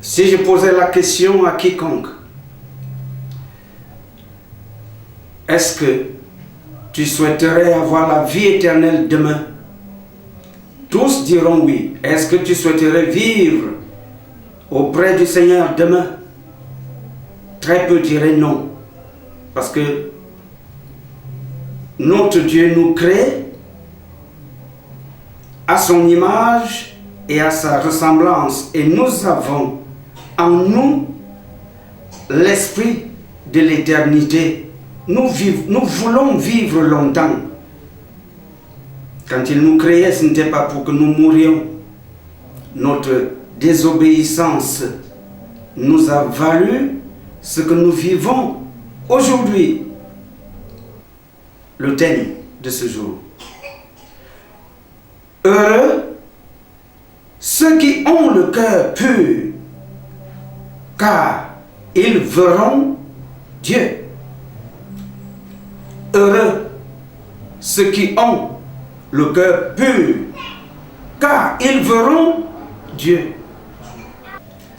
Si je posais la question à quiconque, est-ce que tu souhaiterais avoir la vie éternelle demain? Tous diront oui. Est-ce que tu souhaiterais vivre auprès du Seigneur demain? Très peu diraient non. Parce que notre Dieu nous crée à son image et à sa ressemblance. Et nous avons en nous l'esprit de l'éternité. Nous voulons vivre longtemps. Quand il nous créait, ce n'était pas pour que nous mourions. Notre désobéissance nous a valu ce que nous vivons aujourd'hui. Le thème de ce jour. Heureux ceux qui ont le cœur pur, car ils verront Dieu. Heureux ceux qui ont le cœur pur, car ils verront Dieu.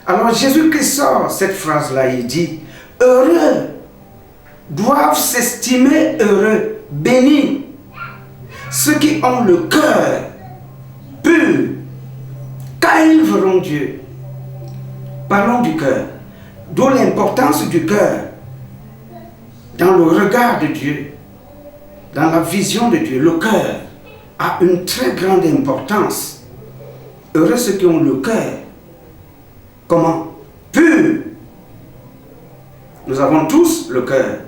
Alors Jésus-Christ sort cette phrase-là, il dit, heureux, doivent s'estimer heureux, bénis, ceux qui ont le cœur pur, car ils verront Dieu. Parlons du cœur, d'où l'importance du cœur dans le regard de Dieu, dans la vision de Dieu. Le cœur a une très grande importance. Heureux ceux qui ont le cœur. Comment? Pur. Nous avons tous le cœur,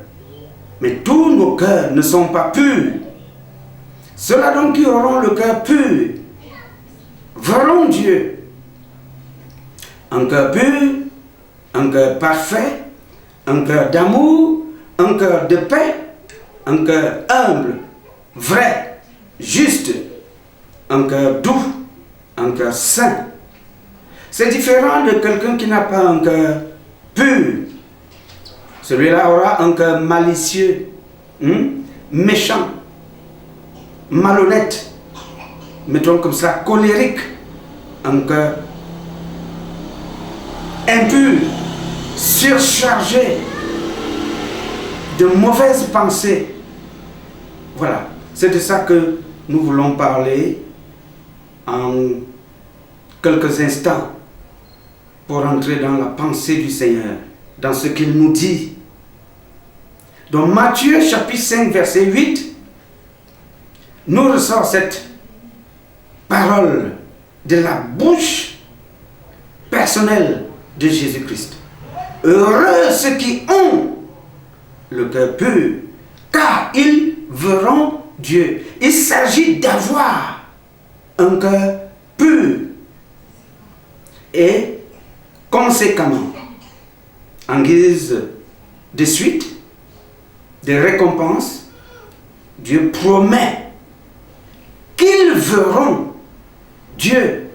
mais tous nos cœurs ne sont pas purs. Ceux-là donc qui auront le cœur pur verront Dieu. Un cœur pur, un cœur parfait, un cœur d'amour, un cœur de paix, un cœur humble, vrai, juste, un cœur doux, un cœur saint. C'est différent de quelqu'un qui n'a pas un cœur pur. Celui-là aura un cœur malicieux, méchant, malhonnête, mettons comme ça, colérique, un cœur impur, surchargé de mauvaises pensées. Voilà, c'est de ça que nous voulons parler en quelques instants pour entrer dans la pensée du Seigneur, dans ce qu'il nous dit. Dans Matthieu chapitre 5 verset 8, nous ressort cette parole de la bouche personnelle de Jésus-Christ. Heureux ceux qui ont le cœur pur, car ils verront Dieu. Il s'agit d'avoir un cœur pur. Et conséquemment, en guise de suite, de récompense, Dieu promet qu'ils verront Dieu.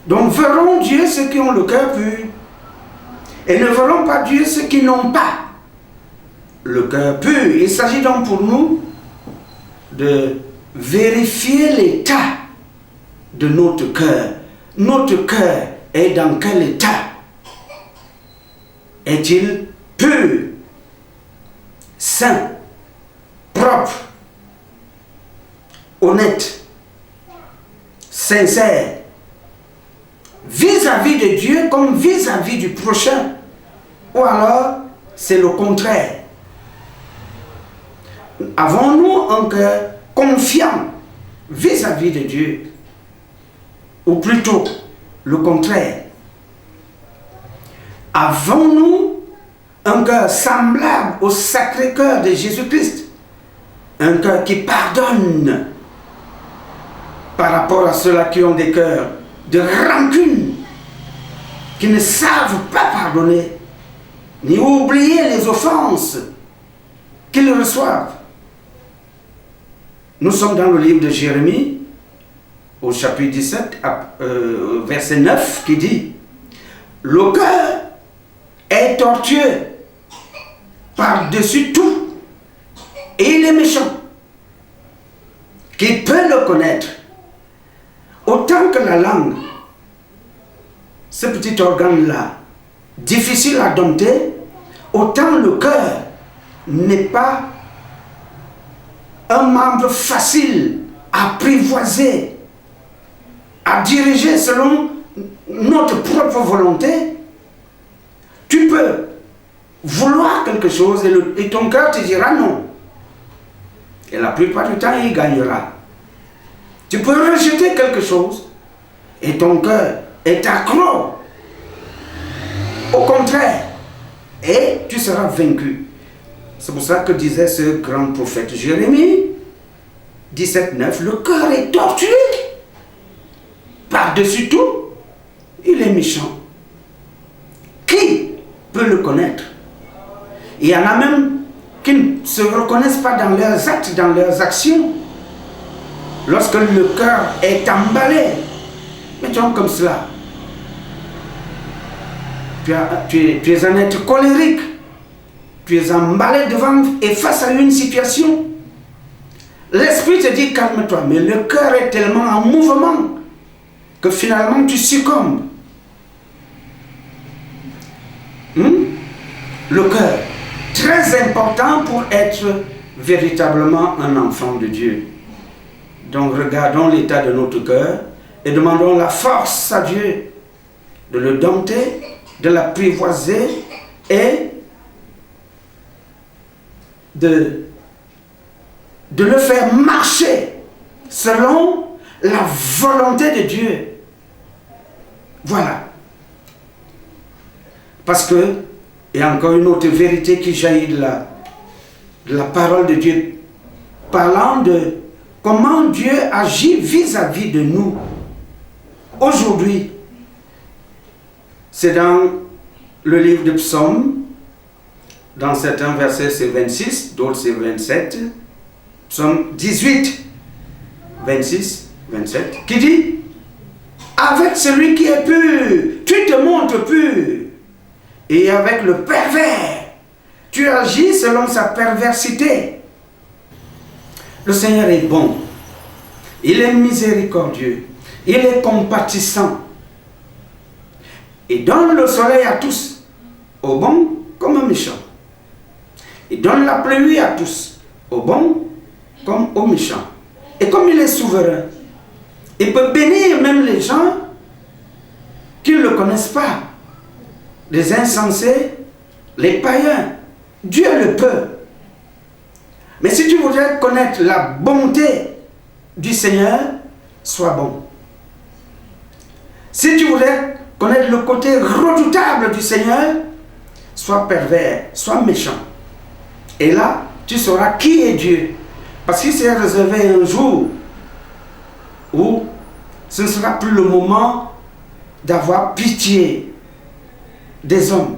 Donc verront Dieu ceux qui ont le cœur pur, et ne verront pas Dieu ceux qui n'ont pas le cœur pur. Il s'agit donc pour nous de vérifier l'état de notre cœur. Notre cœur est dans quel état? Est-il pur, saint, propre, honnête, sincère, vis-à-vis de Dieu comme vis-à-vis du prochain? Ou alors c'est le contraire? Avons-nous un cœur confiant vis-à-vis de Dieu? Ou plutôt le contraire? Avons-nous un cœur semblable au Sacré-Cœur de Jésus-Christ? Un cœur qui pardonne par rapport à ceux-là qui ont des cœurs de rancune, qui ne savent pas pardonner, ni oublier les offenses qu'ils reçoivent. Nous sommes dans le livre de Jérémie, au chapitre 17, verset 9, qui dit « Le cœur est tortueux par-dessus tout, et il est méchant. Qui peut le connaître? Autant que la langue ce petit organe-là, difficile à dompter, autant le cœur n'est pas un membre facile à apprivoiser, à diriger selon notre propre volonté. Tu peux vouloir quelque chose et ton cœur te dira non. Et la plupart du temps, il gagnera. Tu peux rejeter quelque chose et ton cœur est accro. Au contraire, et tu seras vaincu. C'est pour ça que disait ce grand prophète Jérémie, 17:9, le cœur est tortueux. Par-dessus tout, il est méchant. Qui peut le connaître? Il y en a même qui ne se reconnaissent pas dans leurs actes, dans leurs actions. Lorsque le cœur est emballé, mettons comme cela, tu es un être colérique, tu es emballé devant et face à une situation. L'esprit te dit calme-toi, mais le cœur est tellement en mouvement que finalement tu succombes. Le cœur, très important pour être véritablement un enfant de Dieu. Donc regardons l'état de notre cœur et demandons la force à Dieu de le dompter, de l'apprivoiser et de le faire marcher selon la volonté de Dieu. Voilà. Parce que, il y a encore une autre vérité qui jaillit de la parole de Dieu, parlant de comment Dieu agit vis-à-vis de nous. Aujourd'hui, c'est dans le livre de Psaume, dans certains versets c'est 26, d'autres c'est 27, Psaume 18, 26, 27, qui dit: avec celui qui est pur, tu te montres pur, et avec le pervers, tu agis selon sa perversité. Le Seigneur est bon, il est miséricordieux, il est compatissant. Il donne le soleil à tous, aux bons comme aux méchants. Il donne la pluie à tous, aux bons comme aux méchants. Et comme il est souverain, il peut bénir même les gens qui ne le connaissent pas, les insensés, les païens. Dieu le peut. Mais si tu voudrais connaître la bonté du Seigneur, sois bon. Si tu voudrais connaître le côté redoutable du Seigneur, sois pervers, sois méchant. Et là, tu sauras qui est Dieu. Parce qu'il s'est réservé un jour où ce ne sera plus le moment d'avoir pitié des hommes.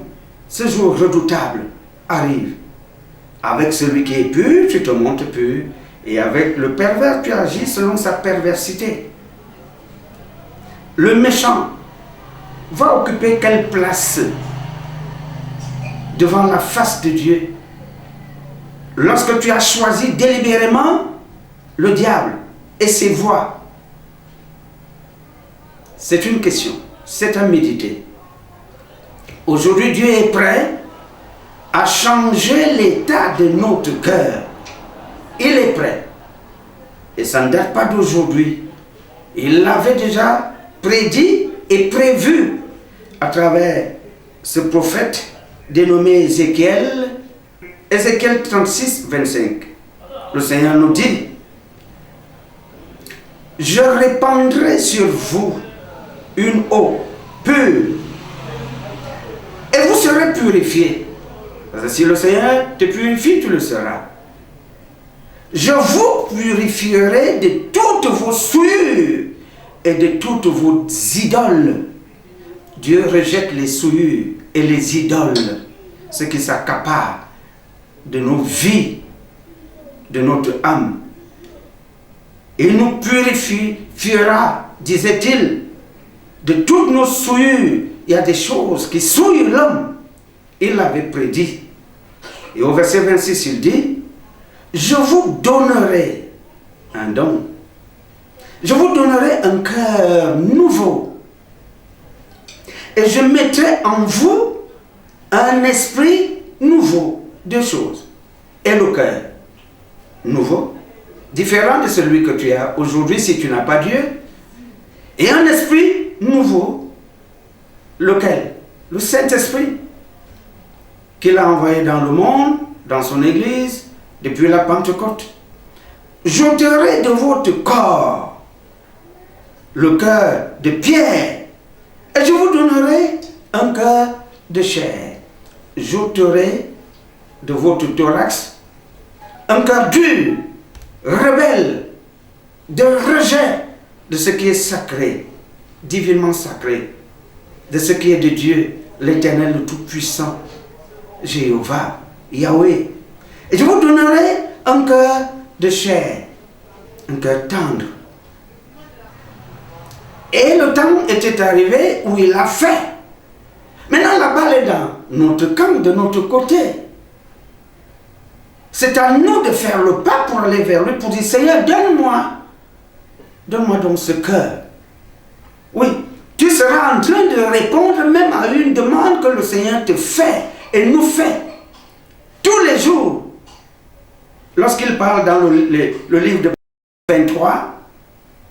Ce jour redoutable arrive. Avec celui qui est pur, tu te montres pur. Et avec le pervers, tu agis selon sa perversité. Le méchant va occuper quelle place devant la face de Dieu lorsque tu as choisi délibérément le diable et ses voies? C'est une question, c'est à méditer. Aujourd'hui, Dieu est prêt à changer l'état de notre cœur. Il est prêt. Et ça ne date pas d'aujourd'hui. Il l'avait déjà prédit et prévu à travers ce prophète dénommé Ézéchiel. Ézéchiel 36, 25. Le Seigneur nous dit: je répandrai sur vous une eau pure et vous serez purifiés. Parce que si le Seigneur te purifie, tu le seras. Je vous purifierai de toutes vos souillures et de toutes vos idoles. Dieu rejette les souillures et les idoles, ce qui s'accapare de nos vies, de notre âme. Il nous purifiera, disait-il, de toutes nos souillures. Il y a des choses qui souillent l'homme. Il l'avait prédit. Et au verset 26, il dit: je vous donnerai un don. Je vous donnerai un cœur nouveau. et je mettrai en vous un esprit nouveau. Deux choses. Et le cœur nouveau, différent de celui que tu as aujourd'hui si tu n'as pas Dieu. Et un esprit nouveau. Lequel? Le Saint-Esprit qu'il a envoyé dans le monde, dans son Église, depuis la Pentecôte. J'ôterai de votre corps le cœur de pierre et je vous donnerai un cœur de chair. J'ôterai de votre thorax un cœur dur, rebelle, de rejet de ce qui est sacré, divinement sacré, de ce qui est de Dieu, l'Éternel, le Tout-Puissant, Jéhovah, Yahweh. Et je vous donnerai un cœur de chair, un cœur tendre. Et le temps était arrivé où il a fait. Maintenant, la balle est dans notre camp, de notre côté. C'est à nous de faire le pas pour aller vers lui, pour dire, Seigneur, donne-moi donc ce cœur. Oui, tu seras en train de répondre même à une demande que le Seigneur te fait et nous fait tous les jours. Lorsqu'il parle dans le livre de 23,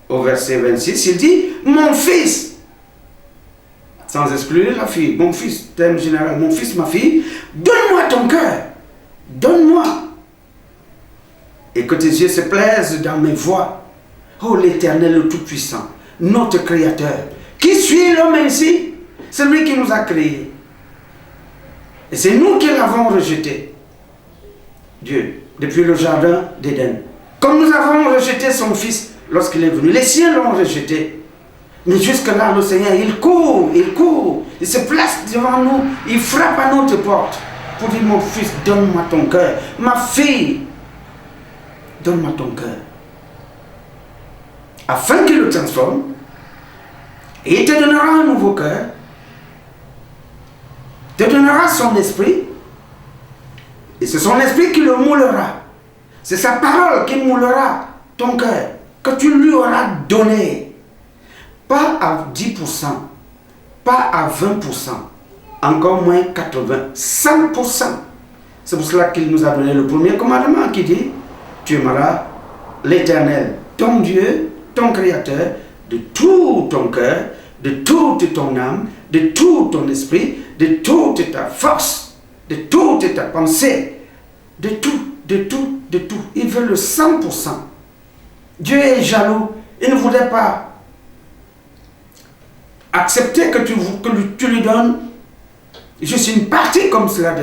au verset 26, il dit, mon fils, sans exclure la fille, mon fils, terme général, mon fils, ma fille, donne-moi ton cœur, donne-moi. Et que tes yeux se plaisent dans mes voies. Oh l'Éternel, le Tout-Puissant, notre Créateur. Qui suit l'homme ainsi? C'est lui qui nous a créés. Et c'est nous qui l'avons rejeté. Dieu, depuis le jardin d'Éden. Comme nous avons rejeté son fils lorsqu'il est venu. Les siens l'ont rejeté. Mais jusque-là, le Seigneur, il court, il se place devant nous, il frappe à notre porte pour dire, mon fils, donne-moi ton cœur. Ma fille, donne-moi ton cœur. Afin qu'il le transforme, et il te donnera un nouveau cœur, te donnera son esprit, et c'est son esprit qui le moulera. C'est sa parole qui moulera ton cœur, que tu lui auras donné. Pas à 10%, pas à 20%, encore moins 80%, 100%. C'est pour cela qu'il nous a donné le premier commandement qui dit, tu aimeras l'Éternel, ton Dieu, ton Créateur, de tout ton cœur, de toute ton âme, de tout ton esprit, de toute ta force, de toute ta pensée, de tout. Il veut le 100%. Dieu est jaloux. Il ne voudrait pas accepter que tu lui donnes juste une partie comme cela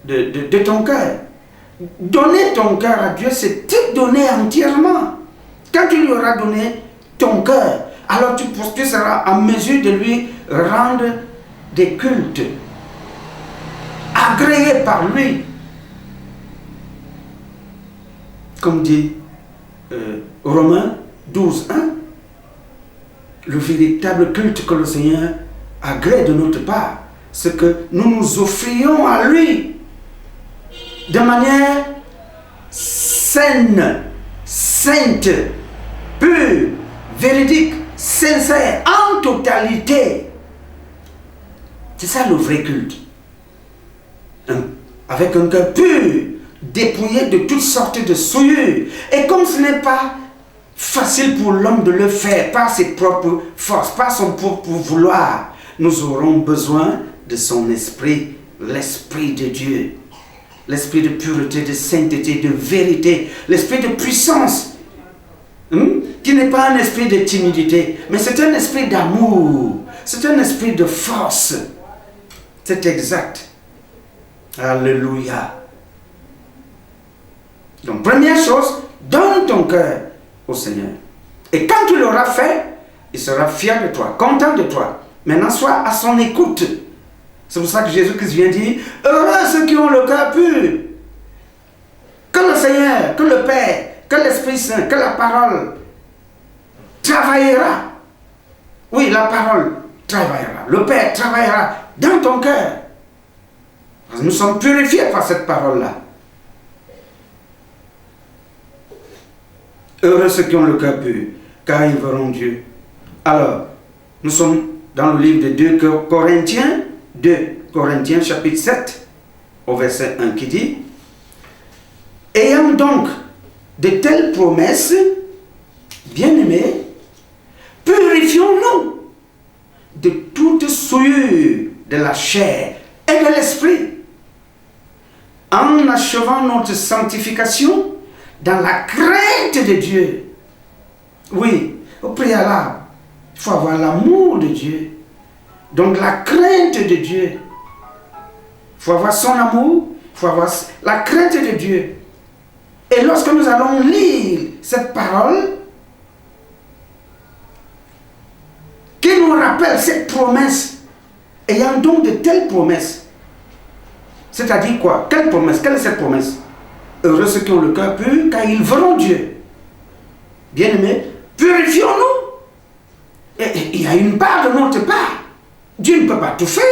de ton cœur. Donner ton cœur à Dieu, c'est te donner entièrement. Quand tu lui auras donné ton cœur, alors tu seras en mesure de lui rendre des cultes agréés par lui. Comme dit Romains 12, 1, le véritable culte que le Seigneur agrée de notre part, c'est que nous nous offrions à lui de manière saine, sainte, pure, véridique, sincère, en totalité. C'est ça le vrai culte. Avec un cœur pur, dépouillé de toutes sortes de souillures. Et comme ce n'est pas facile pour l'homme de le faire par ses propres forces, par son propre vouloir, nous aurons besoin de son esprit, l'esprit de Dieu. L'esprit de pureté, de sainteté, de vérité, l'esprit de puissance, qui n'est pas un esprit de timidité, mais c'est un esprit d'amour, c'est un esprit de force. C'est exact. Alléluia. Donc, première chose, donne ton cœur au Seigneur. Et quand tu l'auras fait, il sera fier de toi, content de toi. Maintenant, sois à son écoute. C'est pour ça que Jésus-Christ vient dire, heureux ceux qui ont le cœur pur. Que le Seigneur, que le Père, que l'Esprit Saint, que la parole travaillera. Oui, la parole travaillera. Le Père travaillera dans ton cœur. Parce que nous sommes purifiés par cette parole-là. Heureux ceux qui ont le cœur pur, car ils verront Dieu. Alors, nous sommes dans le livre de 2 Corinthiens chapitre 7, au verset 1 qui dit: ayant donc de telles promesses, bien-aimés, purifions-nous de toute souillure de la chair et de l'esprit, en achevant notre sanctification dans la crainte de Dieu. Oui, au préalable, il faut avoir l'amour de Dieu. Donc la crainte de Dieu. Il faut avoir son amour, il faut avoir la crainte de Dieu. Et lorsque nous allons lire cette parole, qui nous rappelle cette promesse, ayant donc de telles promesses, c'est-à-dire quoi? Quelle promesse? Quelle est cette promesse? Heureux ceux qui ont le cœur pur, car ils verront Dieu. Bien-aimés, purifions-nous. Et il y a une part de notre part. Dieu ne peut pas tout faire.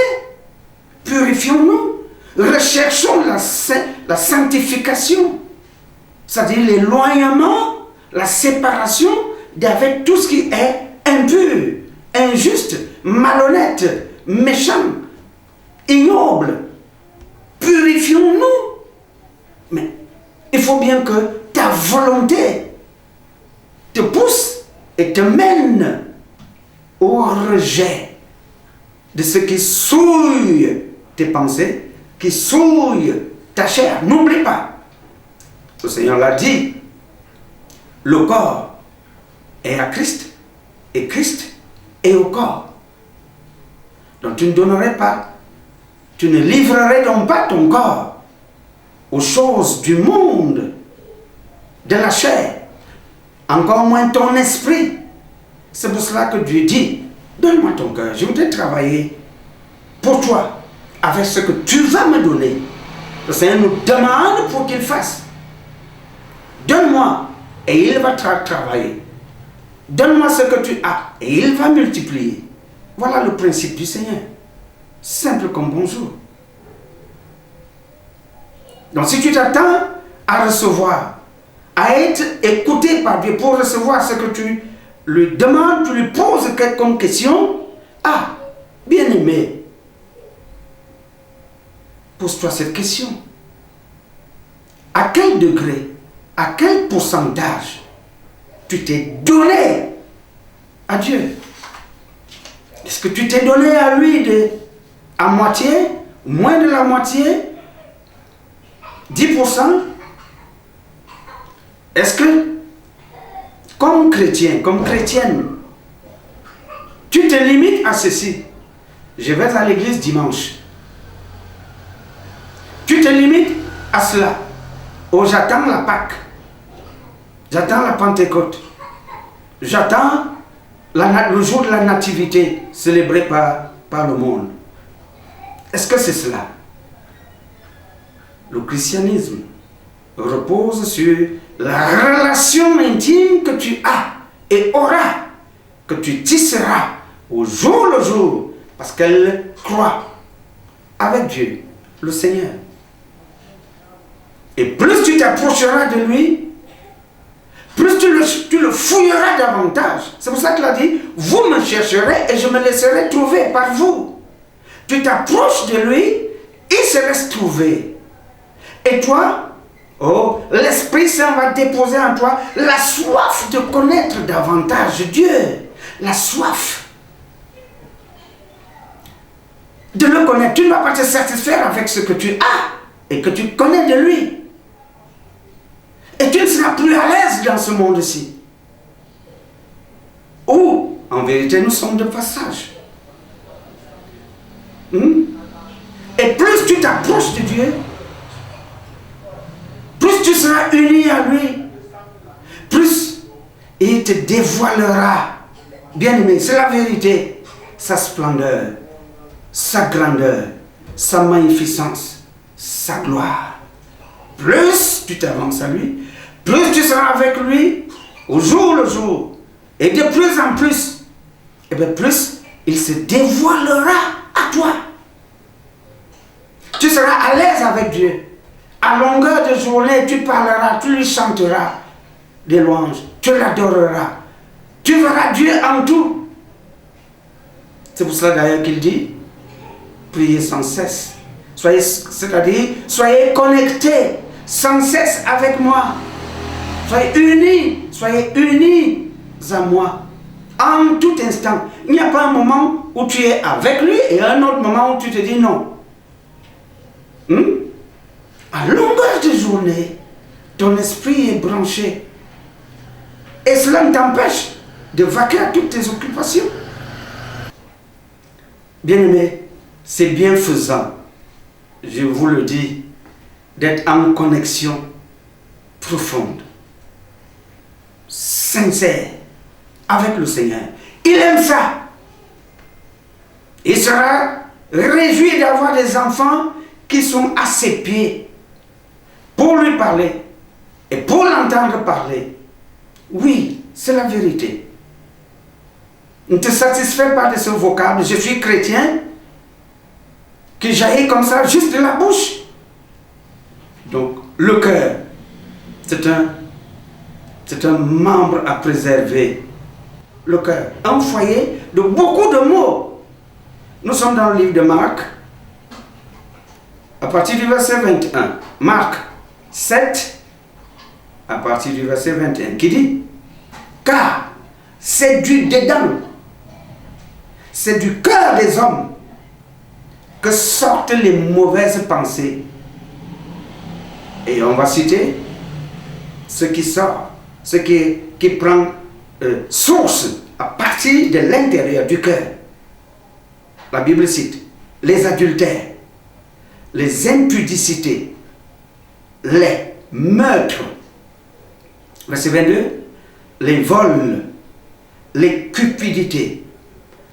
Purifions-nous. Recherchons la sanctification. C'est-à-dire l'éloignement, la séparation d'avec tout ce qui est impur, injuste, malhonnête, méchant, ignoble. Purifions-nous. Mais il faut bien que ta volonté te pousse et te mène au rejet de ce qui souille tes pensées, qui souille ta chair. N'oublie pas, le Seigneur l'a dit, le corps est à Christ et Christ est au corps. Donc tu ne donnerais pas, tu ne livrerais donc pas ton corps aux choses du monde, de la chair, encore moins ton esprit. C'est pour cela que Dieu dit: donne-moi ton cœur, je voudrais travailler pour toi, avec ce que tu vas me donner. Le Seigneur nous demande pour qu'il fasse. Donne-moi et il va travailler. Donne-moi ce que tu as et il va multiplier. Voilà le principe du Seigneur. Simple comme bonjour. Donc si tu t'attends à recevoir, à être écouté par Dieu pour recevoir ce que tu lui demandes, tu lui poses comme question, ah, bien-aimé, pose-toi cette question. À quel degré, à quel pourcentage tu t'es donné à Dieu? Est-ce que tu t'es donné à lui à moitié, moins de la moitié, 10%? Est-ce que, comme chrétien, comme chrétienne, tu te limites à ceci? Je vais à l'église dimanche. Tu te limites à cela. Oh, j'attends la Pâque. J'attends la Pentecôte. J'attends le jour de la nativité célébré par le monde. Est-ce que c'est cela? Le christianisme repose sur la relation intime que tu as et auras, que tu tisseras au jour le jour, parce qu'elle croit avec Dieu, le Seigneur. Et plus tu t'approcheras de lui, plus tu le fouilleras davantage. C'est pour ça qu'il a dit: vous me chercherez et je me laisserai trouver par vous. Tu t'approches de lui, il se laisse trouver. Et toi, oh, l'Esprit Saint va déposer en toi la soif de connaître davantage Dieu. La soif de le connaître. Tu ne vas pas te satisfaire avec ce que tu as et que tu connais de lui. Et tu ne seras plus à l'aise dans ce monde-ci. Où, en vérité, nous sommes de passage. Et plus tu t'approches de Dieu, plus tu seras uni à lui, plus il te dévoilera, bien-aimé, c'est la vérité, sa splendeur, sa grandeur, sa magnificence, sa gloire. Plus tu t'avances à lui, plus tu seras avec lui au jour le jour. Et de plus en plus, et bien plus il se dévoilera à toi. Tu seras à l'aise avec Dieu. À longueur de journée, tu parleras, tu lui chanteras des louanges, tu l'adoreras. Tu verras Dieu en tout. C'est pour cela d'ailleurs qu'il dit, priez sans cesse. C'est-à-dire, soyez connectés sans cesse avec moi. Soyez unis à moi. En tout instant. Il n'y a pas un moment où tu es avec lui et un autre moment où tu te dis non. À longueur de journée, ton esprit est branché. Et cela ne t'empêche de vaquer à toutes tes occupations. Bien-aimés, c'est bienfaisant, je vous le dis, d'être en connexion profonde, sincère, avec le Seigneur. Il aime ça. Il sera réjoui d'avoir des enfants qui sont à ses pieds pour lui parler et pour l'entendre parler. Oui, c'est la vérité. Ne te satisfais pas de ce vocable, je suis chrétien, qui jaillit comme ça juste de la bouche. Donc, le cœur, c'est un membre à préserver. Le cœur, un foyer de beaucoup de mots. Nous sommes dans le livre de Marc, à partir du verset 21. Marc 7, à partir du verset 21, qui dit, car c'est du dedans, c'est du cœur des hommes que sortent les mauvaises pensées. Et on va citer ce qui sort, ce qui prend source à partir de l'intérieur du cœur. La Bible cite les adultères, les impudicités, les meurtres. Verset 22, les vols, les cupidités,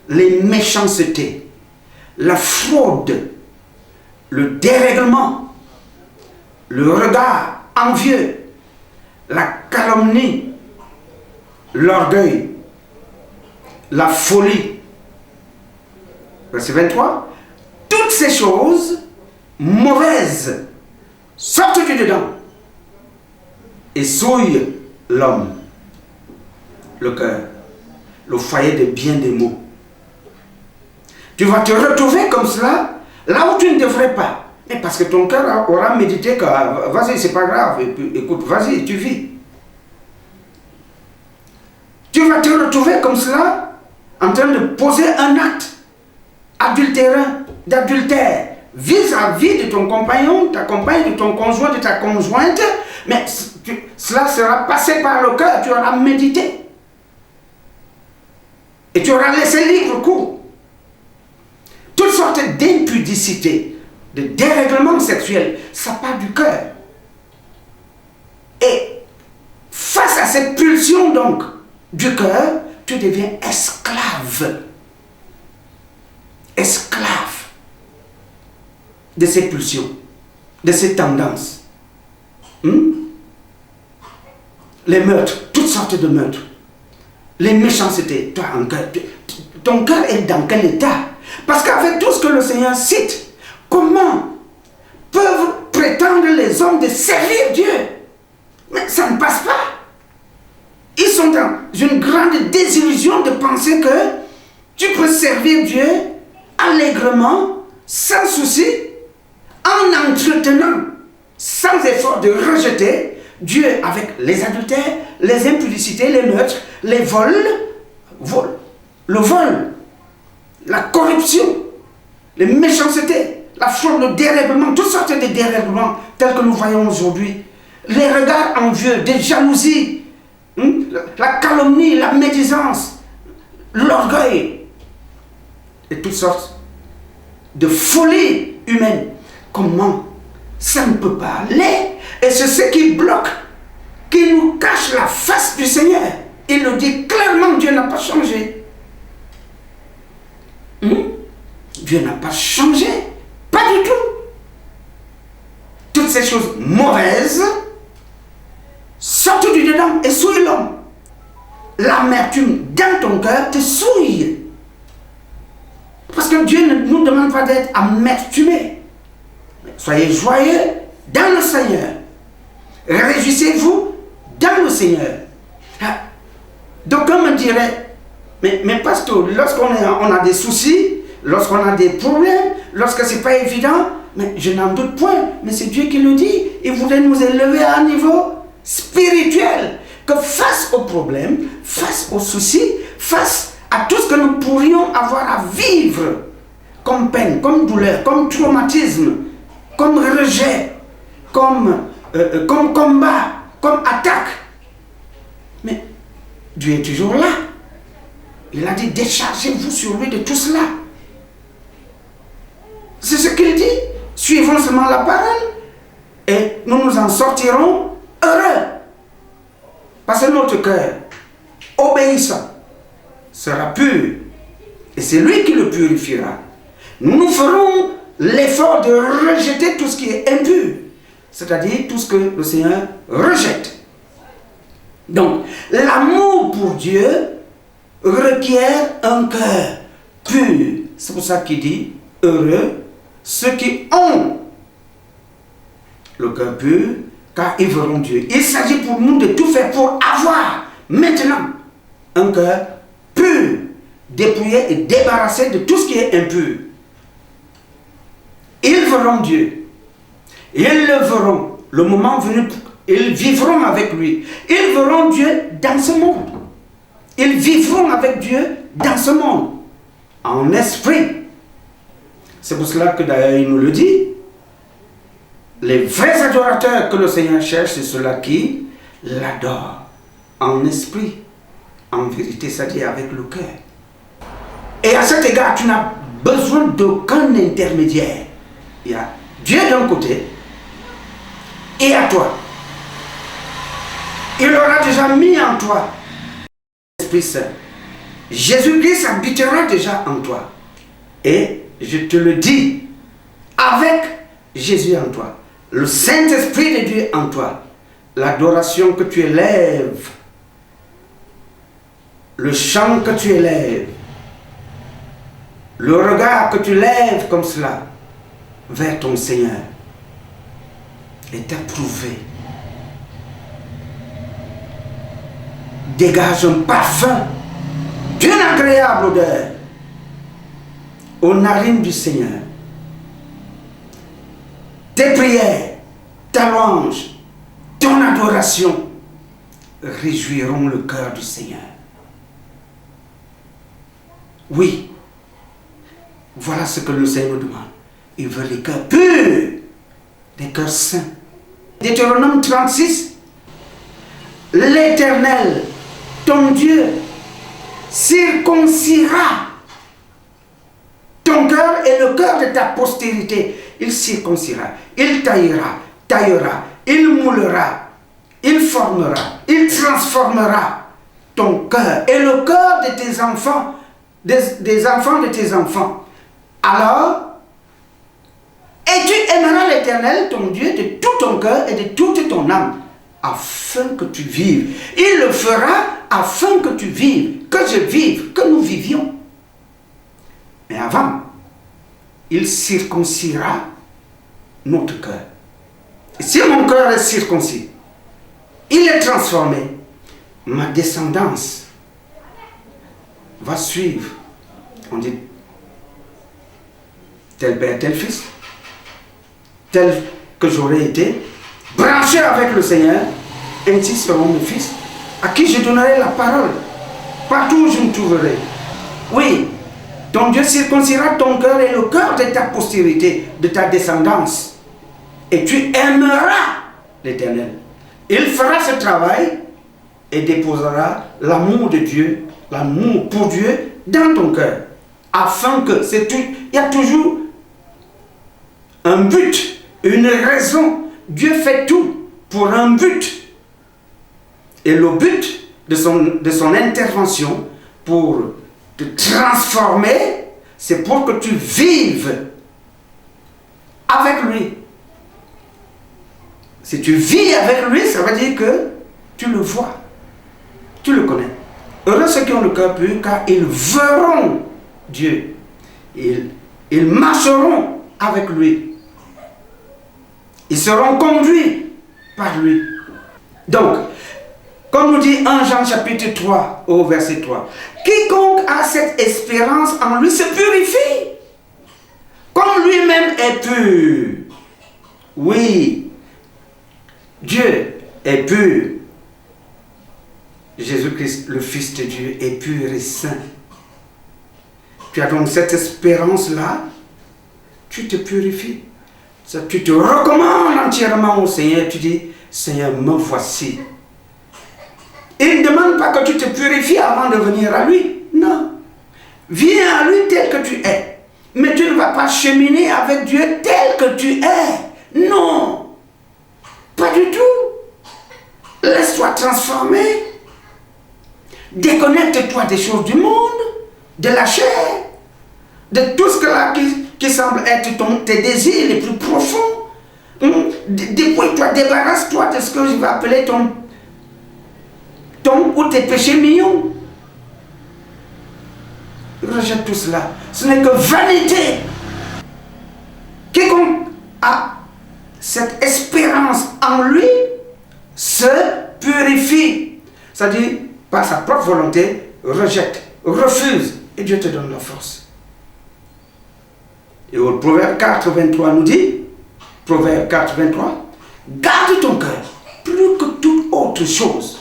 les méchancetés, la fraude, le dérèglement, le regard envieux, la calomnie, l'orgueil, la folie. Verset 23, toutes ces choses mauvaises sortent du dedans et souillent l'homme, le cœur, le foyer de bien des mots. Tu vas te retrouver comme cela, là où tu ne devrais pas. Mais parce que ton cœur aura médité que, vas-y, c'est pas grave, et puis, écoute, vas-y, tu vis. Tu vas te retrouver comme cela, en train de poser un acte d'adultère, vis-à-vis de ton compagnon, ta compagne, de ton conjoint, de ta conjointe, mais cela sera passé par le cœur, tu auras médité. Et tu auras laissé libre cours. Toutes sortes d'impudicité, de dérèglement sexuel, ça part du cœur. Et face à cette pulsion donc du cœur, tu deviens esclave. Esclave de ces pulsions, de ces tendances. Les meurtres, toutes sortes de meurtres. Les méchancetés, toi en cœur, ton cœur est dans quel état? Parce qu'avec tout ce que le Seigneur cite, comment peuvent prétendre les hommes de servir Dieu? Mais ça ne passe pas. Ils sont dans une grande désillusion de penser que tu peux servir Dieu allègrement, sans souci, en entretenant, sans effort de rejeter Dieu avec les adultères, les impudicités, les meurtres, les vols, le vol, la corruption, les méchancetés, la fraude, le dérèglement, toutes sortes de dérèglements tels que nous voyons aujourd'hui, les regards envieux, des jalousies, la calomnie, la médisance, l'orgueil et toutes sortes de folies humaines. Comment ça ne peut pas aller? Et c'est ce qui bloque, qui nous cache la face du Seigneur. Il le dit clairement, Dieu n'a pas changé. Dieu n'a pas changé, pas du tout. Toutes ces choses mauvaises sortent du dedans et souillent l'homme. L'amertume dans ton cœur te souille. Parce que Dieu ne nous demande pas d'être amertumés. Soyez joyeux dans le Seigneur. Réjouissez-vous dans le Seigneur. D'aucuns me diraient, Mais pasteur, lorsqu'on a des soucis, lorsqu'on a des problèmes, lorsque ce n'est pas évident, mais je n'en doute point, mais c'est Dieu qui le dit. Il voulait nous élever à un niveau spirituel. Que face aux problèmes, face aux soucis, face à tout ce que nous pourrions avoir à vivre, comme peine, comme douleur, comme traumatisme, comme rejet, comme combat, comme attaque. Mais Dieu est toujours là. Il a dit, déchargez-vous sur lui de tout cela. C'est ce qu'il dit. Suivons seulement la parole et nous nous en sortirons heureux. Parce que notre cœur, obéissant, sera pur. Et c'est lui qui le purifiera. Nous ferons l'effort de rejeter tout ce qui est impur. C'est-à-dire tout ce que le Seigneur rejette. Donc, l'amour pour Dieu requiert un cœur pur. C'est pour ça qu'il dit, heureux ceux qui ont le cœur pur, car ils verront Dieu. Il s'agit pour nous de tout faire pour avoir maintenant un cœur pur, dépouillé et débarrassé de tout ce qui est impur. Ils verront Dieu. Ils le verront. Le moment venu, ils vivront avec lui. Ils verront Dieu dans ce monde. Ils vivront avec Dieu dans ce monde, en esprit. C'est pour cela que d'ailleurs il nous le dit. Les vrais adorateurs que le Seigneur cherche, c'est ceux-là qui l'adorent en esprit, en vérité, c'est-à-dire avec le cœur. Et à cet égard, tu n'as besoin d'aucun intermédiaire. Il y a Dieu d'un côté et à toi. Il aura déjà mis en toi l'Esprit Saint. Jésus-Christ habitera déjà en toi. Et je te le dis, avec Jésus en toi, le Saint-Esprit de Dieu en toi, l'adoration que tu élèves, le chant que tu élèves, le regard que tu lèves comme cela vers ton Seigneur est approuvé. Dégage un parfum d'une agréable odeur aux narines du Seigneur. Tes prières, ta louange, ton adoration réjouiront le cœur du Seigneur. Oui, voilà ce que le Seigneur nous demande. Il veut des cœurs purs, des cœurs saints. Deutéronome 36, l'Éternel, ton Dieu, circoncira ton cœur et le cœur de ta postérité. Il circoncira, il taillera, il moulera, il formera, il transformera ton cœur et le cœur de tes enfants, des enfants de tes enfants. Alors, et tu aimeras l'Éternel, ton Dieu, de tout ton cœur et de toute ton âme, afin que tu vives. Il le fera afin que tu vives, que je vive, que nous vivions. Mais avant, il circoncira notre cœur. Et si mon cœur est circoncis, il est transformé, ma descendance va suivre. On dit tel père, tel fils, tel que j'aurais été, branché avec le Seigneur, ainsi seront mes fils, à qui je donnerai la parole, partout où je me trouverai. Oui, ton Dieu circoncira ton cœur et le cœur de ta postérité, de ta descendance. Et tu aimeras l'Éternel. Il fera ce travail et déposera l'amour de Dieu, l'amour pour Dieu dans ton cœur. Afin que, il y a toujours un but, une raison. Dieu fait tout pour un but. Et le but de son intervention pour te transformer, c'est pour que tu vives avec lui. Si tu vis avec lui, ça veut dire que tu le vois, tu le connais. Heureux ceux qui ont le cœur pur, car ils verront Dieu. Ils marcheront avec lui. Ils seront conduits par lui. Donc, Comme nous dit 1 Jean chapitre 3 au verset 3. Quiconque a cette espérance en lui se purifie, comme lui-même est pur. Oui, Dieu est pur. Jésus-Christ, le Fils de Dieu, est pur et saint. Tu as donc cette espérance-là, tu te purifies. Tu te recommandes entièrement au Seigneur, tu dis, Seigneur, me voici. Il ne demande pas que tu te purifies avant de venir à lui. Non. Viens à lui tel que tu es. Mais tu ne vas pas cheminer avec Dieu tel que tu es. Non. Pas du tout. Laisse-toi transformer. Déconnecte-toi des choses du monde, de la chair, de tout ce que là qui semble être tes désirs les plus profonds. Dépouille-toi, débarrasse-toi de ce que je vais appeler ton ou tes péchés mignons. Rejette tout cela. Ce n'est que vanité. Quiconque a cette espérance en lui se purifie. C'est-à-dire, par sa propre volonté, rejette, refuse, et Dieu te donne la force. Et au Proverbe 4, 23 nous dit, Proverbe 4, 23, garde ton cœur plus que toute autre chose,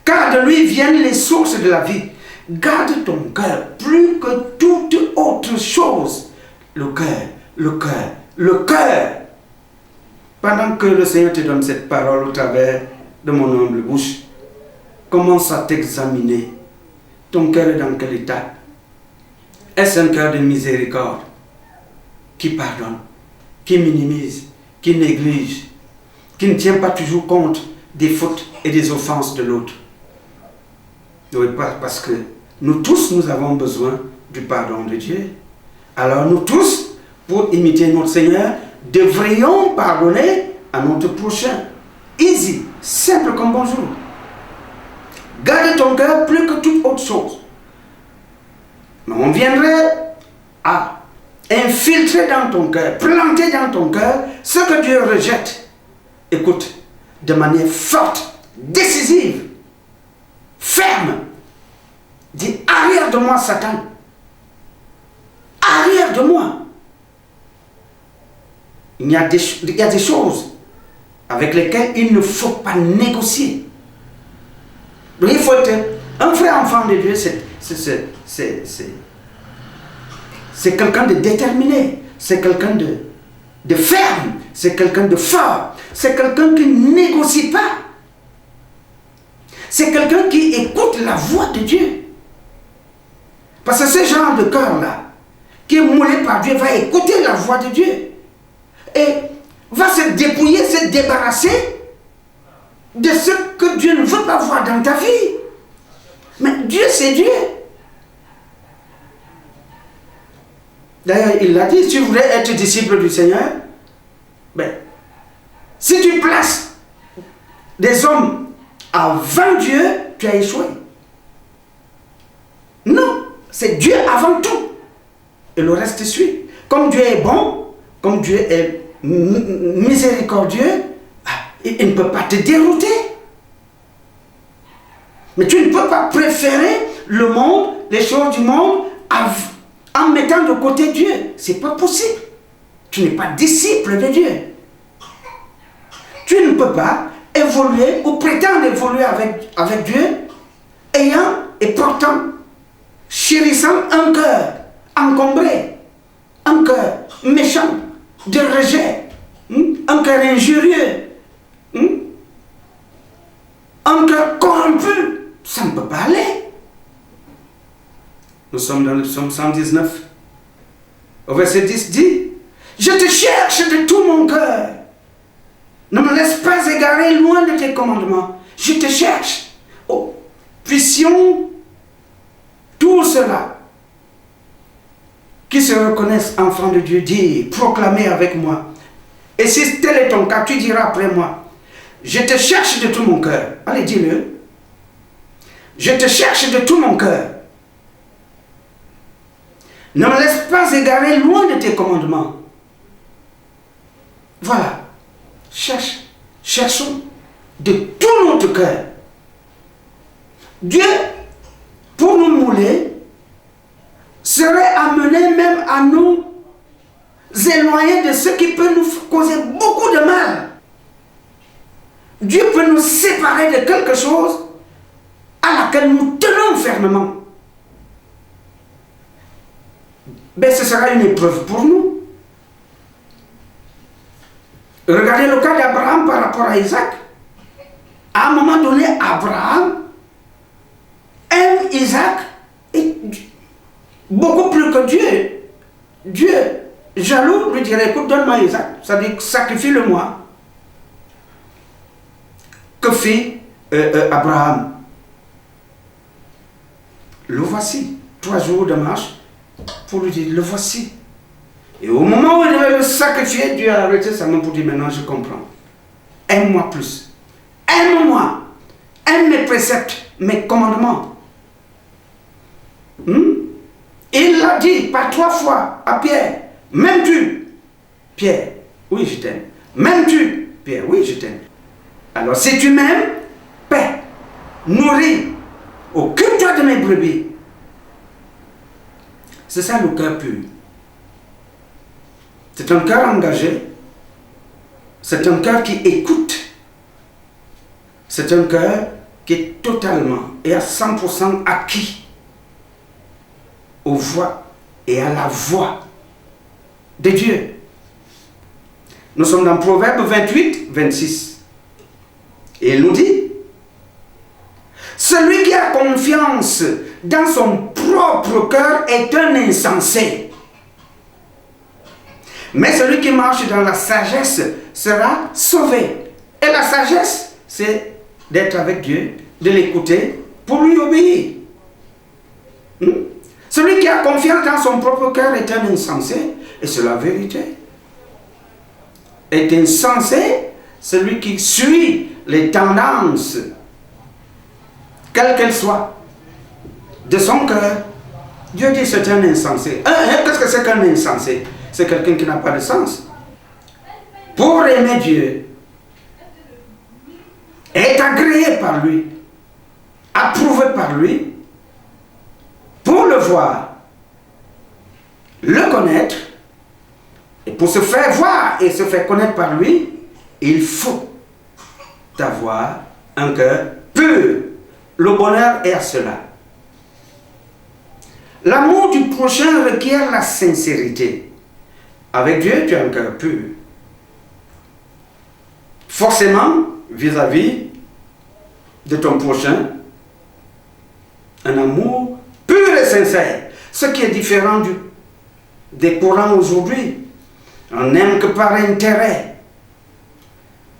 car de lui viennent les sources de la vie. Garde ton cœur plus que toute autre chose. Le cœur, le cœur, le cœur. Pendant que le Seigneur te donne cette parole au travers de mon humble bouche, commence à t'examiner. Ton cœur est dans quel état? Est-ce un cœur de miséricorde qui pardonne, qui minimise, qui néglige, qui ne tient pas toujours compte des fautes et des offenses de l'autre? Oui, parce que nous tous, nous avons besoin du pardon de Dieu. Alors nous tous, pour imiter notre Seigneur, devrions pardonner à notre prochain. Easy, simple comme bonjour. Garde ton cœur plus que toute autre chose. Mais on viendrait à infiltrer dans ton cœur, planter dans ton cœur ce que Dieu rejette. Écoute, de manière forte, décisive, ferme. Dis, arrière de moi, Satan. Arrière de moi. Il y a des choses avec lesquelles il ne faut pas négocier. Donc il faut être un vrai enfant de Dieu, c'est quelqu'un de déterminé, c'est quelqu'un de ferme, c'est quelqu'un de fort, c'est quelqu'un qui ne négocie pas. C'est quelqu'un qui écoute la voix de Dieu. Parce que ce genre de cœur-là, qui est moulé par Dieu, va écouter la voix de Dieu. Et va se dépouiller, se débarrasser de ce que Dieu ne veut pas voir dans ta vie. Mais Dieu, c'est Dieu. D'ailleurs, il l'a dit, si tu voulais être disciple du Seigneur, ben, si tu places des hommes avant Dieu, tu as échoué. Non, c'est Dieu avant tout. Et le reste suit. Comme Dieu est bon, comme Dieu est miséricordieux, il ne peut pas te dérouter. Mais tu ne peux pas préférer le monde, les choses du monde, en mettant de côté Dieu. C'est pas possible. Tu n'es pas disciple de Dieu. Tu ne peux pas évoluer ou prétendre évoluer avec Dieu, ayant et portant, chérissant un cœur encombré, un cœur méchant, de rejet, un cœur injurieux, un cœur corrompu. Ça ne peut pas aller. Nous sommes dans le psaume 119. Au verset 10 dit, je te cherche de tout mon cœur. Ne me laisse pas égarer loin de tes commandements. Je te cherche. Oh, puissions tout cela qui se reconnaissent enfants de Dieu dire, proclamer avec moi. Et si tel est ton cas, tu diras après moi, je te cherche de tout mon cœur. Allez, dis-le. Je te cherche de tout mon cœur. Ne me laisse pas égarer loin de tes commandements. Voilà. Cherche. Cherchons. de tout notre cœur. Dieu, pour nous mouler, serait amené même à nous éloigner de ce qui peut nous causer beaucoup de mal. Dieu peut nous séparer de quelque chose à laquelle nous tenons fermement. Mais ce sera une épreuve pour nous. Regardez le cas d'Abraham par rapport à Isaac. À un moment donné, Abraham aime Isaac et beaucoup plus que Dieu. Dieu, jaloux, lui dirait, écoute, donne-moi Isaac. Ça dit, sacrifie-le-moi. Que fit Abraham? Le voici. 3 jours de marche pour lui dire, le voici. Et au moment où il devait le sacrifier, Dieu a arrêté sa main pour dire, maintenant je comprends. Aime-moi plus. Aime-moi. Aime mes préceptes, mes commandements. Il l'a dit par 3 fois à Pierre. M'aimes-tu? Pierre, oui je t'aime. M'aimes-tu? Pierre, oui je t'aime. Alors si tu m'aimes, paix, nourris, occupe-toi de mes brebis. C'est ça le cœur pur. C'est un cœur engagé. C'est un cœur qui écoute. C'est un cœur qui est totalement et à 100% acquis aux voix et à la voix de Dieu. Nous sommes dans Proverbe 28, 26. Et il nous dit, celui qui a confiance dans son propre cœur est un insensé. Mais celui qui marche dans la sagesse sera sauvé. Et la sagesse, c'est d'être avec Dieu, de l'écouter pour lui obéir. Celui qui a confiance dans son propre cœur est un insensé, et c'est la vérité. Est insensé celui qui suit les tendances, quelles qu'elles soient, de son cœur. Dieu dit c'est un insensé. Qu'est-ce que c'est qu'un insensé? C'est quelqu'un qui n'a pas de sens. Pour aimer Dieu, être agréé par lui, approuvé par lui, pour le voir, le connaître, et pour se faire voir et se faire connaître par lui, il faut avoir un cœur pur. Le bonheur est à cela. L'amour du prochain requiert la sincérité. Avec Dieu, tu as un cœur pur. Forcément, vis-à-vis de ton prochain, un amour pur et sincère. Ce qui est différent des courants aujourd'hui. On n'aime que par intérêt.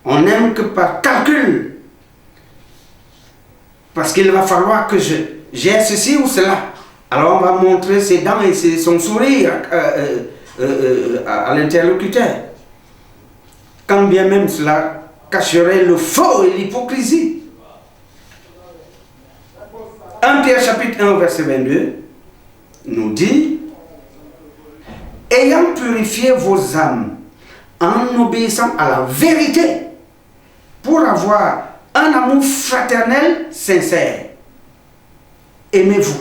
On n'aime que par calcul. Parce qu'il va falloir que j'ai ceci ou cela. Alors on va montrer ses dents et son sourire à l'interlocuteur. Quand bien même cela cacherait le faux et l'hypocrisie. 1 Pierre chapitre 1 verset 22 nous dit: ayant purifié vos âmes en obéissant à la vérité pour avoir un amour fraternel sincère, aimez-vous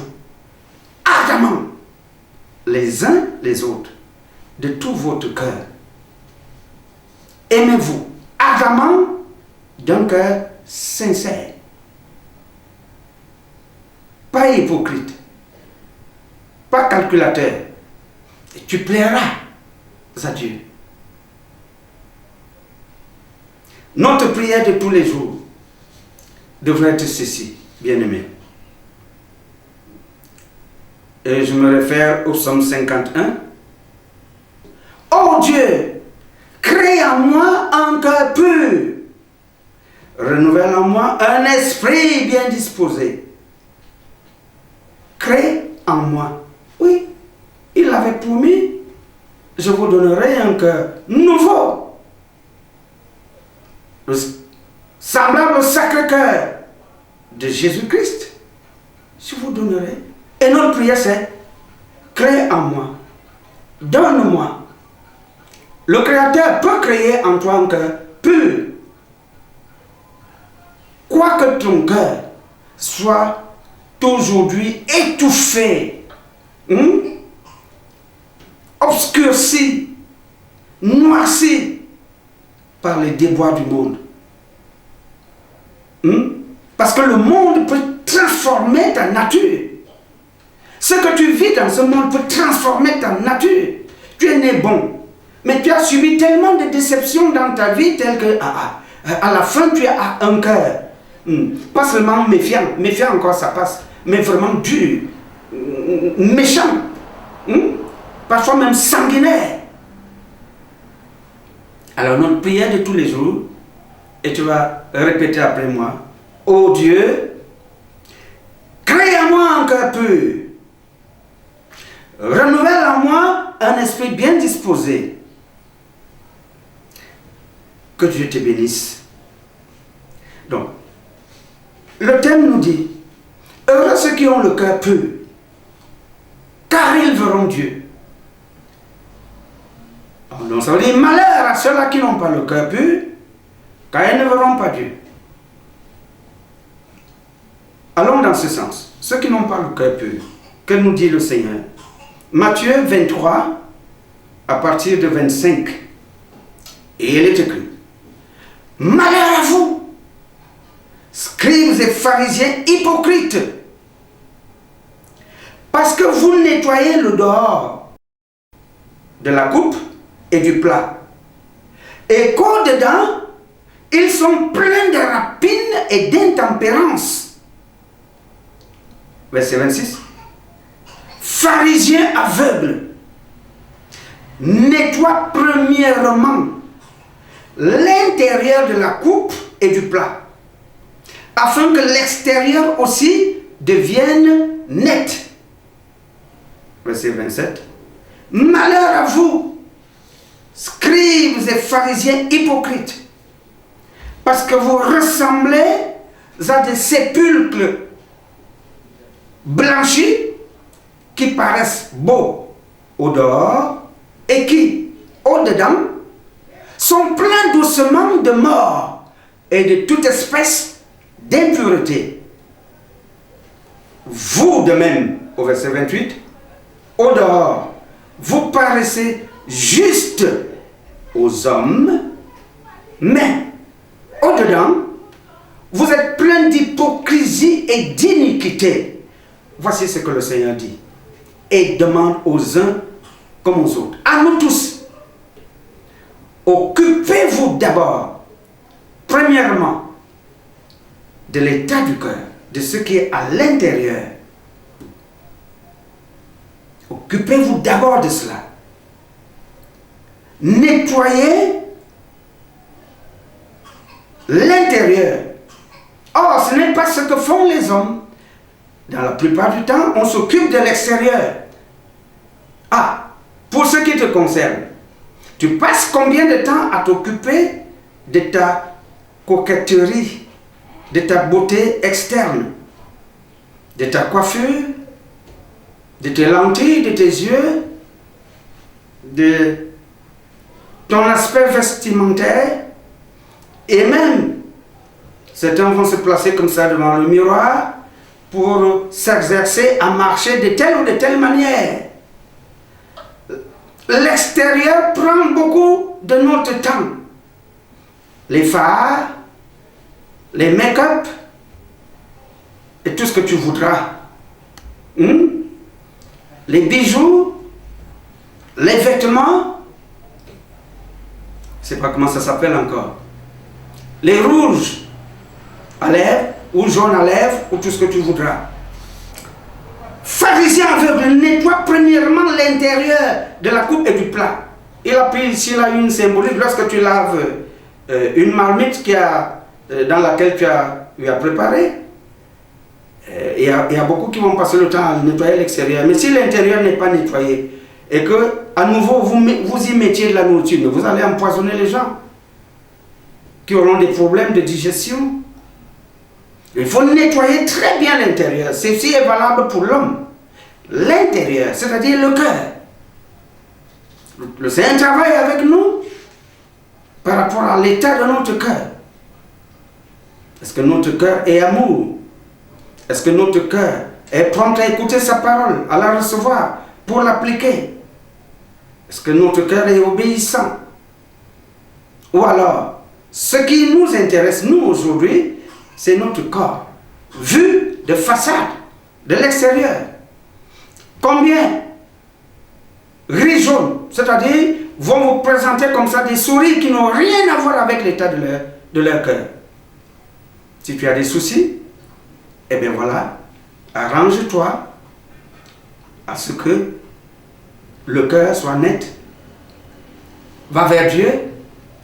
ardemment les uns les autres de tout votre cœur. Aimez-vous ardemment d'un cœur sincère, pas hypocrite, pas calculateur. Et tu plairas à Dieu. Notre prière de tous les jours devrait être ceci, bien-aimés. Et je me réfère au psaume 51. Oh Dieu, crée en moi un cœur pur, renouvelle en moi un esprit bien disposé. Crée en moi. Oui, il avait promis, je vous donnerai un cœur nouveau, semblable au Sacré-Cœur de Jésus-Christ. Je vous donnerai. Et notre prière c'est: crée en moi, donne-moi. Le Créateur peut créer en toi un cœur pur. crois que ton cœur soit aujourd'hui étouffé, obscurci, noirci par les déboires du monde. Parce que le monde peut transformer ta nature. Ce que tu vis dans ce monde peut transformer ta nature. Tu es né bon, mais tu as subi tellement de déceptions dans ta vie, telles que à la fin tu as un cœur. Pas seulement méfiant encore ça passe, mais vraiment dur, méchant, parfois même sanguinaire. Alors notre prière de tous les jours, et tu vas répéter après moi: ô Dieu, crée en moi un cœur pur, renouvelle en moi un esprit bien disposé. Que Dieu te bénisse. Donc, le thème nous dit: heureux ceux qui ont le cœur pur, car ils verront Dieu. Donc ça veut dire malheur à ceux-là qui n'ont pas le cœur pur, car ils ne verront pas Dieu. Allons dans ce sens. Ceux qui n'ont pas le cœur pur, que nous dit le Seigneur? Matthieu 23, à partir de 25. Et il est écrit: malheur à vous, scribes et pharisiens hypocrites, parce que vous nettoyez le dehors de la coupe et du plat, et qu'au-dedans, ils sont pleins de rapine et d'intempérance. Verset 26. Pharisiens aveugles, nettoie premièrement l'intérieur de la coupe et du plat, afin que l'extérieur aussi devienne net. Verset 27. Malheur à vous, scribes et pharisiens hypocrites, parce que vous ressemblez à des sépulcres blanchis qui paraissent beaux au dehors et qui, au dedans, sont pleins d'ossements de mort et de toute espèce d'impureté. Vous de même, au verset 28, au dehors, vous paraissez juste aux hommes, mais au dedans, vous êtes pleins d'hypocrisie et d'iniquité. Voici ce que le Seigneur dit et demande aux uns comme aux autres. À nous tous, occupez-vous d'abord, premièrement, de l'état du cœur, de ce qui est à l'intérieur. Occupez-vous d'abord de cela. Nettoyez l'intérieur. Or, ce n'est pas ce que font les hommes. Dans la plupart du temps, on s'occupe de l'extérieur. Pour ce qui te concerne, tu passes combien de temps à t'occuper de ta coquetterie, de ta beauté externe, de ta coiffure, de tes lentilles, de tes yeux, de ton aspect vestimentaire, et même, certains vont se placer comme ça devant le miroir pour s'exercer à marcher de telle ou de telle manière. L'extérieur prend beaucoup de notre temps. Les fards, les make-up, et tout ce que tu voudras. Les bijoux, les vêtements, je ne sais pas comment ça s'appelle encore. Les rouges à lèvres, ou jaune à lèvres, ou tout ce que tu voudras. Pharisien aveugle, nettoie premièrement l'intérieur de la coupe et du plat. Il a pris ici là une symbolique. Lorsque tu laves une marmite dans laquelle tu as préparé, il y a beaucoup qui vont passer le temps à nettoyer l'extérieur. Mais si l'intérieur n'est pas nettoyé et que à nouveau vous y mettiez de la nourriture, vous allez empoisonner les gens qui auront des problèmes de digestion. Il faut nettoyer très bien l'intérieur. Ceci est valable pour l'homme. L'intérieur, c'est-à-dire le cœur. Le Seigneur travaille avec nous par rapport à l'état de notre cœur. Est-ce que notre cœur est amour? Est-ce que notre cœur est prompt à écouter sa parole, à la recevoir, pour l'appliquer? Est-ce que notre cœur est obéissant? Ou alors, ce qui nous intéresse, nous, aujourd'hui, c'est notre corps, vu de façade, de l'extérieur. Combien rigeons, c'est-à-dire, vont vous présenter comme ça des souris qui n'ont rien à voir avec l'état de leur cœur. Si tu as des soucis, eh bien voilà, arrange-toi à ce que le cœur soit net. Va vers Dieu,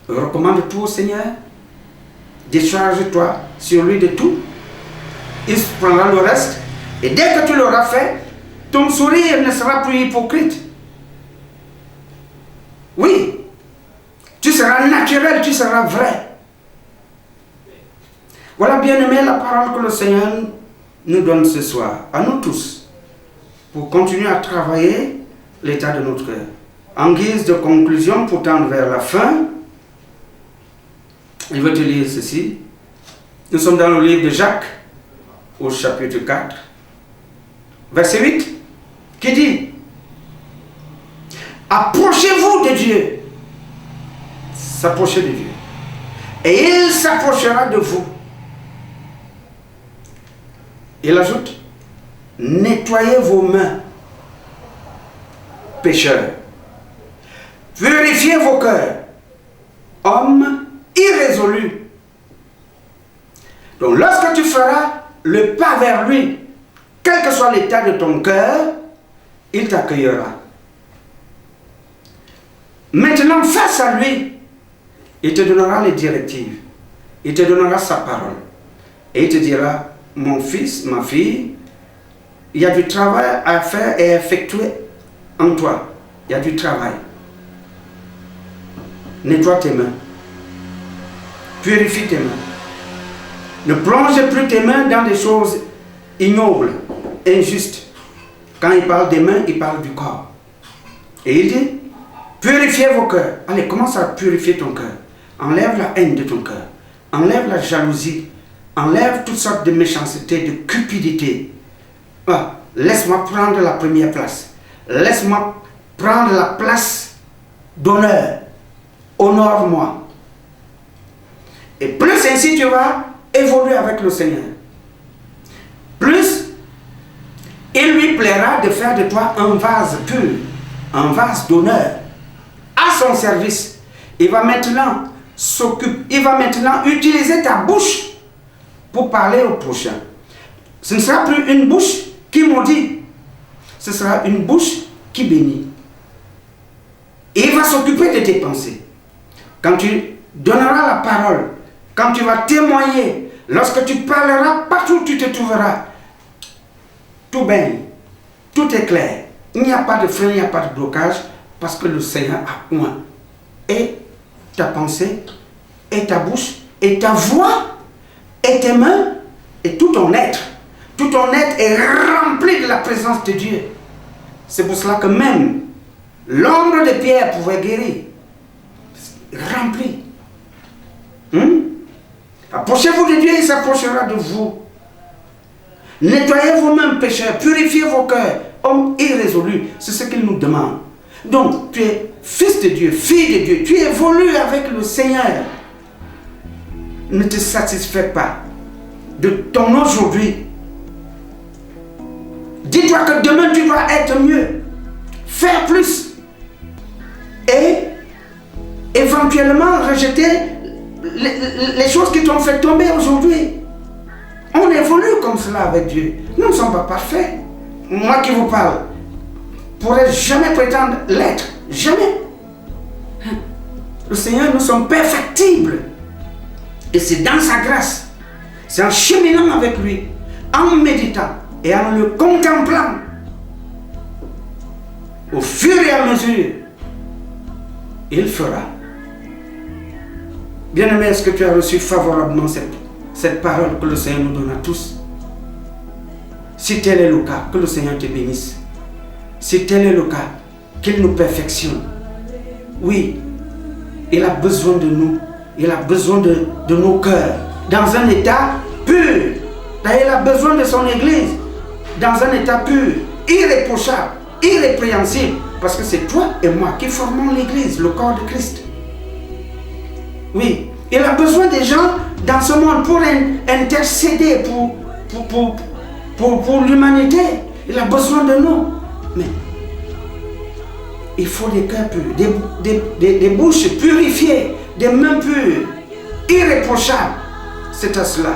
recommande tout au Seigneur, décharge-toi sur lui de tout. Il prendra le reste, et dès que tu l'auras fait, ton sourire ne sera plus hypocrite. Oui, tu seras naturel, tu seras vrai. Voilà, bien-aimé, la parole que le Seigneur nous donne ce soir, à nous tous, pour continuer à travailler l'état de notre cœur. En guise de conclusion, pour tendre vers la fin, je vais te lire ceci. Nous sommes dans le livre de Jacques, au chapitre 4, verset 8, qui dit: approchez-vous de Dieu. S'approcher de Dieu. Et il s'approchera de vous. Il ajoute: nettoyez vos mains, pécheurs. Purifiez vos cœurs, hommes irrésolus. Donc lorsque tu feras le pas vers lui, quel que soit l'état de ton cœur, il t'accueillera. Maintenant, face à lui, il te donnera les directives. Il te donnera sa parole. Et il te dira: mon fils, ma fille, il y a du travail à faire et à effectuer en toi. Il y a du travail. Nettoie tes mains. Purifie tes mains. Ne plonge plus tes mains dans des choses ignobles, injustes. Quand il parle des mains, il parle du corps. Et il dit: purifiez vos cœurs. Allez, commence à purifier ton cœur. Enlève la haine de ton cœur. Enlève la jalousie. Enlève toutes sortes de méchanceté, de cupidité. Ah, laisse-moi prendre la première place. Laisse-moi prendre la place d'honneur. Honore-moi. Et plus ainsi tu vas évoluer avec le Seigneur, plus il lui plaira de faire de toi un vase pur, un vase d'honneur, à son service. Il va maintenant utiliser ta bouche pour parler au prochain. Ce ne sera plus une bouche qui maudit, ce sera une bouche qui bénit. Et il va s'occuper de tes pensées. Quand tu donneras la parole, quand tu vas témoigner, lorsque tu parleras, partout où tu te trouveras, tout baigne, tout est clair. Il n'y a pas de frein, il n'y a pas de blocage, parce que le Seigneur a oint. Et ta pensée, et ta bouche, et ta voix, et tes mains, et tout ton être. Tout ton être est rempli de la présence de Dieu. C'est pour cela que même l'ombre de pierre pouvait guérir. Rempli. Approchez-vous de Dieu, il s'approchera de vous. Nettoyez vos mains, pécheurs, purifiez vos cœurs, hommes irrésolus. C'est ce qu'il nous demande. Donc, tu es fils de Dieu, fille de Dieu, tu évolues avec le Seigneur. Ne te satisfais pas de ton aujourd'hui. Dis-toi que demain tu dois être mieux, faire plus et éventuellement rejeter les choses qui t'ont fait tomber aujourd'hui. On évolue comme cela avec Dieu. Nous ne sommes pas parfaits. Moi qui vous parle, ne pourrais jamais prétendre l'être. Jamais. Le Seigneur, nous sommes perfectibles. Et c'est dans sa grâce. C'est en cheminant avec lui, en méditant et en le contemplant. Au fur et à mesure, il fera. Bien-aimé, est-ce que tu as reçu favorablement cette parole que le Seigneur nous donne à tous? Si tel est le cas, que le Seigneur te bénisse. Si tel est le cas, qu'il nous perfectionne. Oui, il a besoin de nous. Il a besoin de nos cœurs. dans un état pur. D'ailleurs, il a besoin de son Église dans un état pur, irréprochable, irrépréhensible. Parce que c'est toi et moi qui formons l'Église, le corps de Christ. Oui, il a besoin des gens dans ce monde pour intercéder pour l'humanité. Il a besoin de nous. Mais il faut des cœurs purs, des bouches purifiées, des mains pures, irréprochables. C'est à cela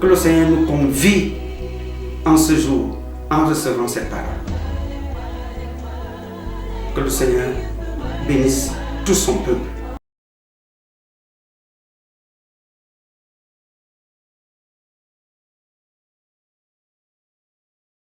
que le Seigneur nous convie en ce jour, en recevant cette parole. Que le Seigneur bénisse tout son peuple.